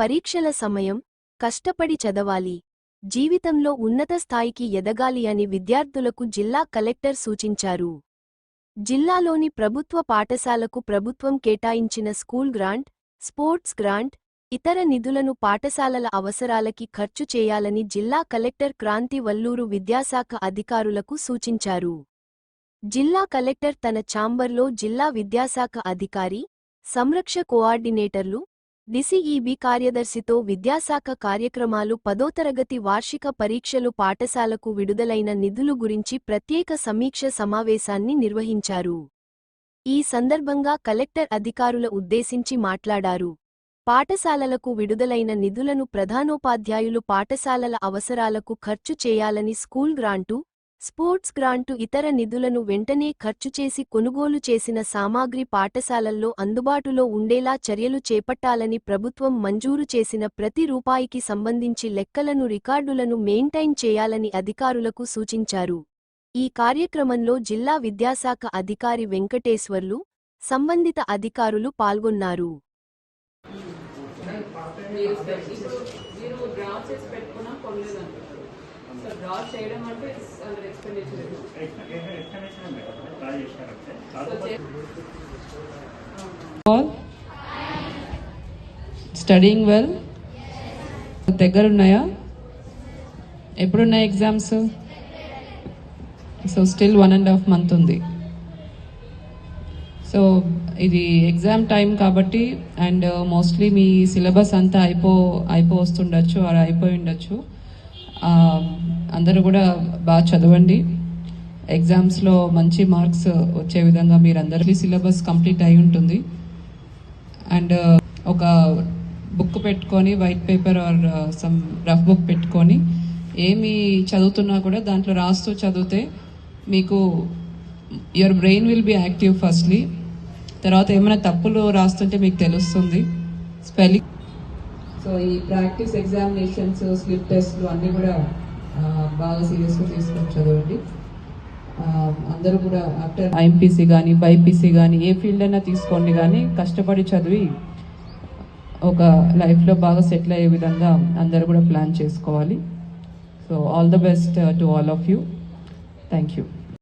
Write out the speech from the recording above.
పరీక్షల సమయం, కష్టపడి చదవాలి. జీవితంలో ఉన్నత స్థాయికి ఎదగాలి అని విద్యార్థులకు జిల్లా కలెక్టర్ సూచించారు. జిల్లాలోని ప్రభుత్వ పాఠశాలకు ప్రభుత్వం కేటాయించిన స్కూల్ గ్రాంట్, స్పోర్ట్స్ గ్రాంట్, ఇతర నిధులను పాఠశాలల అవసరాలకి ఖర్చు చేయాలని జిల్లా కలెక్టర్ క్రాంతి వల్లూరు విద్యాశాఖ అధికారులకు సూచించారు. జిల్లా కలెక్టర్ తన ఛాంబర్లో జిల్లా విద్యాశాఖ అధికారి, సంరక్ష కోఆర్డినేటర్లు, డిసిఈబి కార్యదర్శితో విద్యాశాఖ కార్యక్రమాలు 10వ తరగతి వార్షిక పరీక్షలు పాఠశాలకు విడుదలైన నిధులు గురించి ప్రత్యేక సమీక్ష సమావేశాన్ని నిర్వహించారు. ఈ సందర్భంగా కలెక్టర్ అధికారుల ఉద్దేశించి మాట్లాడారు. పాఠశాలలకు విడుదలైన నిధులను ప్రధానోపాధ్యాయులు పాఠశాలల అవసరాలకు ఖర్చు చేయాలని, స్కూల్ గ్రాంటు, స్పోర్ట్స్ గ్రాంటు ఇతర నిధులను వెంటనే ఖర్చు చేసి కొనుగోలు చేసిన సామాగ్రి పాఠశాలల్లో అందుబాటులో ఉండేలా చర్యలు చేపట్టాలని, ప్రభుత్వం మంజూరు చేసిన ప్రతి రూపాయికి సంబంధించి లెక్కలను, రికార్డులను మెయింటైన్ చేయాలని అధికారులకు సూచించారు. ఈ కార్యక్రమంలో జిల్లా విద్యాశాఖ అధికారి వెంకటేశ్వర్లు, సంబంధిత అధికారులు పాల్గొన్నారు. Studying well? దగ్గరున్నాయా? ఎప్పుడున్నాయి ఎగ్జామ్స్? సో స్టిల్ 1.5 month ఉంది. సో ఇది ఎగ్జామ్ టైం కాబట్టి, అండ్ మోస్ట్లీ మీ సిలబస్ అంతా వస్తుండొచ్చు, అలా అయిపోయి ఉండొచ్చు. అందరూ కూడా బాగా చదవండి. ఎగ్జామ్స్లో మంచి మార్క్స్ వచ్చే విధంగా మీరందరికీ సిలబస్ కంప్లీట్ అయి ఉంటుంది. అండ్ ఒక బుక్ పెట్టుకొని, white paper or some rough book పెట్టుకొని ఏమి చదువుతున్నా కూడా దాంట్లో రాస్తూ చదివితే మీకు your brain will be active firstly. తర్వాత ఏమైనా తప్పులు రాస్తుంటే మీకు తెలుస్తుంది స్పెల్లింగ్. సో ఈ ప్రాక్టీస్ ఎగ్జామినేషన్స్, స్లిప్ టెస్ట్లు అన్నీ కూడా బాగా సీరియస్గా తీసుకొని చదవండి. అందరూ కూడా ఆఫ్టర్ ఐఎంపీసీ కానీ, బైపీసీ కానీ, ఏ ఫీల్డ్ అయినా తీసుకోండి, కానీ కష్టపడి చదివి ఒక లైఫ్లో బాగా సెటిల్ అయ్యే విధంగా అందరూ కూడా ప్లాన్ చేసుకోవాలి. So all the best to all of you. Thank you.